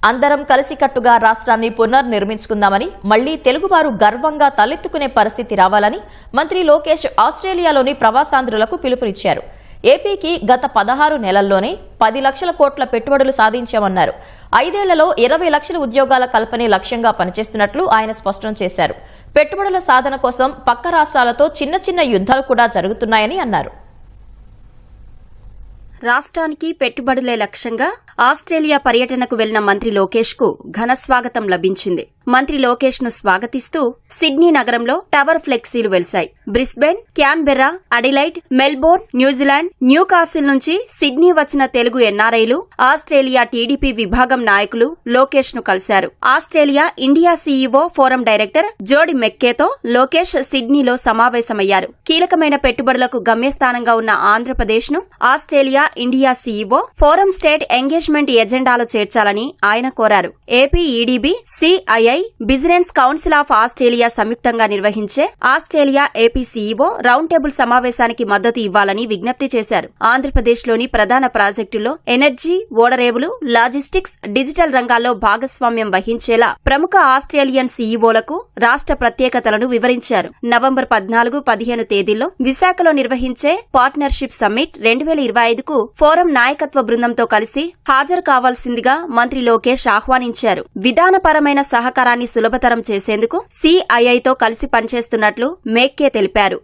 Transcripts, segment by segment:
అందరం కలిసికట్టుగా రాష్ట్రాన్ని పునర్నిర్మించుకుందామని, మళ్లీ తెలుగువారు గర్వంగా తలెత్తుకునే పరిస్థితి రావాలని మంత్రి లోకేష్ ఆస్ట్రేలియాలోని ప్రవాసాంధ్రులకు పిలుపునిచ్చారు. ఏపీకి గత 16 నెలల్లోనే 10 లక్షల కోట్ల పెట్టుబడులు సాధించామన్నారు. 5 ఏళ్లలో 20 లక్షల ఉద్యోగాల కల్పనే లక్ష్యంగా పనిచేస్తున్నట్లు ఆయన స్పష్టం చేశారు. పెట్టుబడుల సాధన కోసం పక్క రాష్ట్రాలతో చిన్న యుద్ధాలు కూడా జరుగుతున్నాయని అన్నారు. రాష్ట్రానికి పెట్టుబడులే లక్ష్యంగా ఆస్ట్రేలియా పర్యటనకు వెళ్లిన మంత్రి లోకేష్ కు ఘన స్వాగతం లభించింది. మంత్రి లోకేష్ ను స్వాగతిస్తూ సిడ్నీ నగరంలో టవర్ ఫ్లెక్సీలు వెలిశాయి. Brisbane, Canberra, Adelaide, Melbourne, New Zealand, Newcastle నుంచి సిడ్నీ వచ్చిన తెలుగు ఎన్ఆర్ఐలు, ఆస్ట్రేలియా టీడీపీ విభాగం నాయకులు లోకేష్ ను కలిశారు. Australia India CEO forum director జోడి మెక్కేతో లోకేష్ సిడ్నీలో సమావేశమయ్యారు. కీలకమైన పెట్టుబడులకు గమ్యస్థానంగా ఉన్న ఆంధ్రప్రదేశ్ ను Australia India CEO forum state engagement ఎజెండాలో చేర్చాలని ఆయన కోరారు. AP EDB, CII, business council of Australia సంయుక్తంగా నిర్వహించే Australia AP CEO round table సమావేశానికి మద్దతు ఇవ్వాలని విజ్ఞప్తి చేశారు. ఆంధ్రప్రదేశ్లోని ప్రధాన ప్రాజెక్టుల్లో ఎనర్జీ, ఓడరేవులు, లాజిస్టిక్స్, డిజిటల్ రంగాల్లో భాగస్వామ్యం వహించేలా ప్రముఖ ఆస్ట్రేలియన్ సీఈఓలకు రాష్ట్ర ప్రత్యేకతలను వివరించారు. నవంబర్ 14-15 తేదీల్లో విశాఖలో నిర్వహించే పార్ట్నర్షిప్ సమ్మిట్ 2025కు ఫోరం నాయకత్వ బృందంతో కలిసి హాజరు కావాల్సిందిగా మంత్రి లోకేష్ ఆహ్వానించారు. విధానపరమైన సహకారాన్ని సులభతరం చేసేందుకు సిఐఐతో కలిసి పనిచేస్తున్నట్లు మేక్కే తెలిపారు.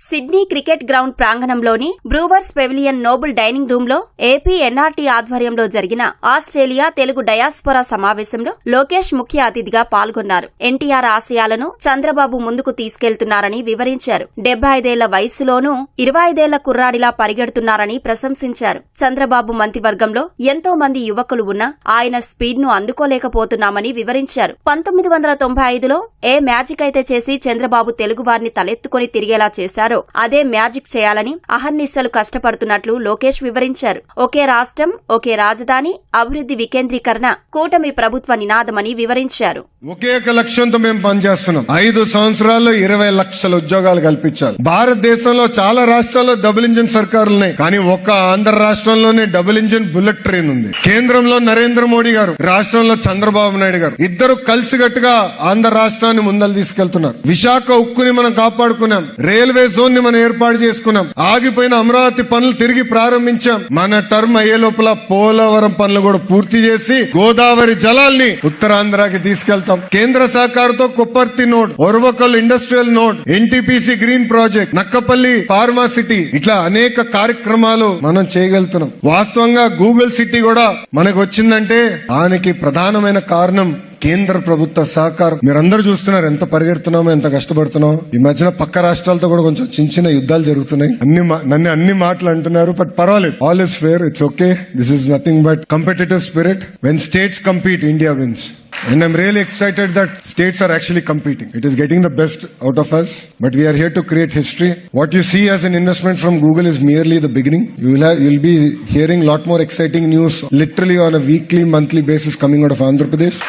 సిడ్నీ క్రికెట్ గ్రౌండ్ ప్రాంగణంలోని Brewers pavilion noble dining room లో ఏపీ ఎన్ఆర్టీ ఆధ్వర్యంలో జరిగిన ఆస్ట్రేలియా తెలుగు డయాస్పోరా సమావేశంలో లోకేష్ ముఖ్య అతిథిగా పాల్గొన్నారు. ఎన్టీఆర్ ఆశయాలను చంద్రబాబు ముందుకు తీసుకెళ్తున్నారని వివరించారు. 75 ఏళ్ల వయసులోనూ 25 ఏళ్ల కుర్రాడిలా పరిగెడుతున్నారని ప్రశంసించారు. చంద్రబాబు మంత్రివర్గంలో ఎంతో మంది యువకులు ఉన్నా ఆయన స్పీడ్ ను అందుకోలేకపోతున్నామని వివరించారు. 1995లో ఏ మ్యాజిక్ అయితే చేసి చంద్రబాబు తెలుగువారిని తలెత్తుకుని తిరిగేలా చేశారో అదే మ్యాజిక్ చేయాలని అహర్నిశలు కష్టపడుతున్నట్లు లోకేష్ వివరించారు. ఒకే రాష్ట్రం, ఒకే రాజధాని, అభివృద్ధి వికేంద్రీకరణ కూటమి ప్రభుత్వ నినాదమని వివరించారు. ఒకే ఒక లక్ష్యంతో మేము పనిచేస్తున్నాం. 5 సంవత్సరాల్లో 20 లక్షల ఉద్యోగాలు కల్పించాలి. భారతదేశంలో చాలా రాష్ట్రాల్లో డబుల్ ఇంజిన్ సర్కారులున్నాయి, కానీ ఒక్క ఆంధ్ర రాష్ట్రంలోనే డబుల్ ఇంజిన్ బుల్లెట్ ట్రైన్ ఉంది. కేంద్రంలో నరేంద్ర మోడీ గారు, రాష్ట్రంలో చంద్రబాబు నాయుడు గారు ఇద్దరు కలిసికట్టుగా ఆంధ్ర రాష్ట్రాన్ని ముందలు తీసుకెళ్తున్నారు. విశాఖ ఉక్కుని మనం కాపాడుకున్నాం. రైల్వే జోన్ ని మనం ఏర్పాటు చేసుకున్నాం. ఆగిపోయిన అమరావతి పనులు తిరిగి ప్రారంభించాం. మన టర్మ్ అయ్యే లోపల పోలవరం పనులు కూడా పూర్తి చేసి గోదావరి జలాల్ని ఉత్తరాంధ్రకి తీసుకెళ్తాం. కేంద్ర సహకారంతో Kopparthi node, Orvakal industrial node, NTPC green project, Nakkapalli pharma city, ఇట్లా అనేక కార్యక్రమాలు మనం చేయగలుగుతున్నాం. వాస్తవంగా గూగుల్ సిటీ కూడా మనకు వచ్చిందంటే దానికి ప్రధానమైన కారణం కేంద్ర ప్రభుత్వ సహకారం. మీరందరూ చూస్తున్నారు ఎంత పరిగెడుతున్నామో, ఎంత కష్టపడుతున్నామో. ఈ మధ్యన పక్క రాష్ట్రాలతో కూడా కొంచెం చిన్న యుద్ధాలు జరుగుతున్నాయి. నన్ను అన్ని మాటలు అంటున్నారు, బట్ పర్వాలేదు. All is fair, it's okay. This is nothing but competitive spirit. When states compete, India wins. And I'm really excited that states are actually competing. It is getting the best out of us, but we are here to create history. What you see as an investment from Google is merely the beginning. You'll be hearing a lot more exciting news literally on a weekly, monthly basis coming out of Andhra Pradesh.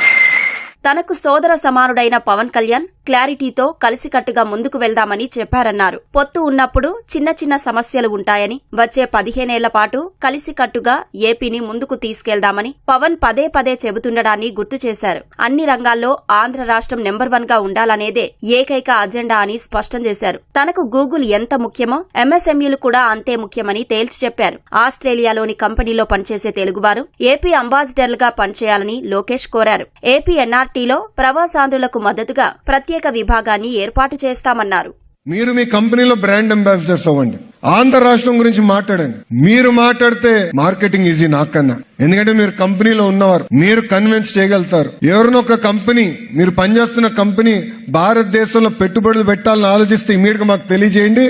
తనకు సోదర సమానుడైన పవన్ కళ్యాణ్ క్లారిటీతో కలిసికట్టుగా ముందుకు వెళ్దామని చెప్పారన్నారు. పొత్తు ఉన్నప్పుడు చిన్న సమస్యలు ఉంటాయని, వచ్చే 15 ఏళ్ల పాటు కలిసికట్టుగా ఏపీని ముందుకు తీసుకెళ్దామని పవన్ పదే చెబుతుండడాన్ని గుర్తు చేశారు. అన్ని రంగాల్లో ఆంధ్ర రాష్ట్రం నెంబర్ 1 గా ఉండాలనేదే ఏకైక అజెండా అని స్పష్టం చేశారు. తనకు గూగుల్ ఎంత ముఖ్యమో ఎంఎస్ఎంఈలు కూడా అంతే ముఖ్యమని తేల్చి చెప్పారు. ఆస్ట్రేలియాలోని కంపెనీలో పనిచేసే తెలుగువారు ఏపీ అంబాసిడర్లుగా పనిచేయాలని లోకేష్ కోరారు. ఏపీ ఎన్ఆర్టీలో ప్రవాసాంధ్రులకు మద్దతుగా ప్రత్యేక విభాగాన్ని ఏర్పాటు చేస్తామన్నారు. మీరు మీ కంపెనీలో బ్రాండ్ అంబాసిడర్స్ అవ్వండి. ఆంధ్ర రాష్ట్రం గురించి మాట్లాడండి. మీరు మాట్లాడితే మార్కెటింగ్ ఈజీ నాకన్నా, ఎందుకంటే మీరు కంపెనీలో ఉన్నవారు, మీరు కన్విన్స్ చేయగలుగుతారు. ఎవరినో ఒక కంపెనీ, మీరు పనిచేస్తున్న కంపెనీ భారతదేశంలో పెట్టుబడులు పెట్టాలని ఆలోచిస్తే ఇమీడియట్ గా మాకు తెలియజేయండి.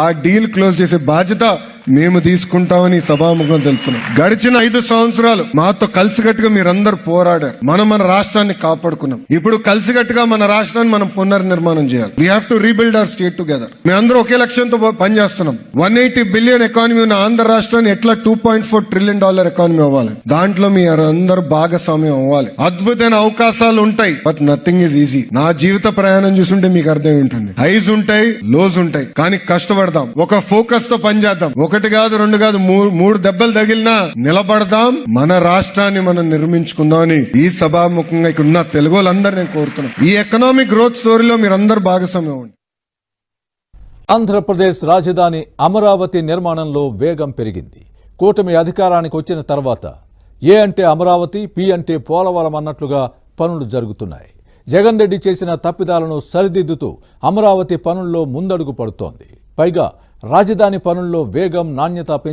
ఆ డీల్ క్లోజ్ చేసే బాధ్యత మేము తీసుకుంటామని ఈ సభాముఖం తెలుపుతున్నాం. గడిచిన 5 సంవత్సరాలు మాతో కలిసికట్టుగా మీరందరూ పోరాడారు. మనం మన రాష్ట్రాన్ని కాపాడుకున్నాం. ఇప్పుడు కలిసికట్టుగా మన రాష్ట్రాన్ని మనం పునర్నిర్మాణం చేయాలి. We have to rebuild our state together. మేమందరూ ఒకే లక్ష్యంతో పనిచేస్తున్నాం. 180 బిలియన్ ఎకానమీ ఉన్న ఆంధ్ర రాష్ట్రాన్ని ఎట్లా $2.4 ట్రిలియన్ ఎకానమీ అవ్వాలి. దాంట్లో మీ అందరూ భాగస్వామ్యం అవ్వాలి. అద్భుతమైన అవకాశాలు ఉంటాయి, బట్ నథింగ్ ఈజ్ ఈజీ. నా జీవిత ప్రయాణం చూస్తుంటే మీకు అర్థం ఉంటుంది. హైస్ ఉంటాయి, లోస్ ఉంటాయి, కానీ కష్టపడదాం. ఒక ఫోకస్ తో పనిచేద్దాం. 1 కాదు 2 కాదు 3 దెబ్బలు తగిలినా నిలబడదాం. మన రాష్ట్రాన్ని మనం నిర్మించుకుందాం అని ఈ సభాముఖంగా ఇక్కడ ఉన్న తెలుగు వాళ్ళందరూ నేను కోరుతున్నాను. ఈ ఎకనామిక్ గ్రోత్ స్టోరీలో మీరందరూ భాగస్వామ్యం అవ్వండి. ఆంధ్రప్రదేశ్ రాజధాని అమరావతి నిర్మాణంలో వేగం పెరిగింది. కూటమి అధికారానికి వచ్చిన తర్వాత ఏ అంటే అమరావతి, పి అంటే పోలవరం అన్నట్లుగా పనులు జరుగుతున్నాయి. జగన్ రెడ్డి చేసిన తప్పిదాలను సరిదిద్దుతూ అమరావతి పనుల్లో ముందడుగు పడుతోంది. పైగా రాజధాని పనుల్లో వేగం, నాణ్యత పెంచి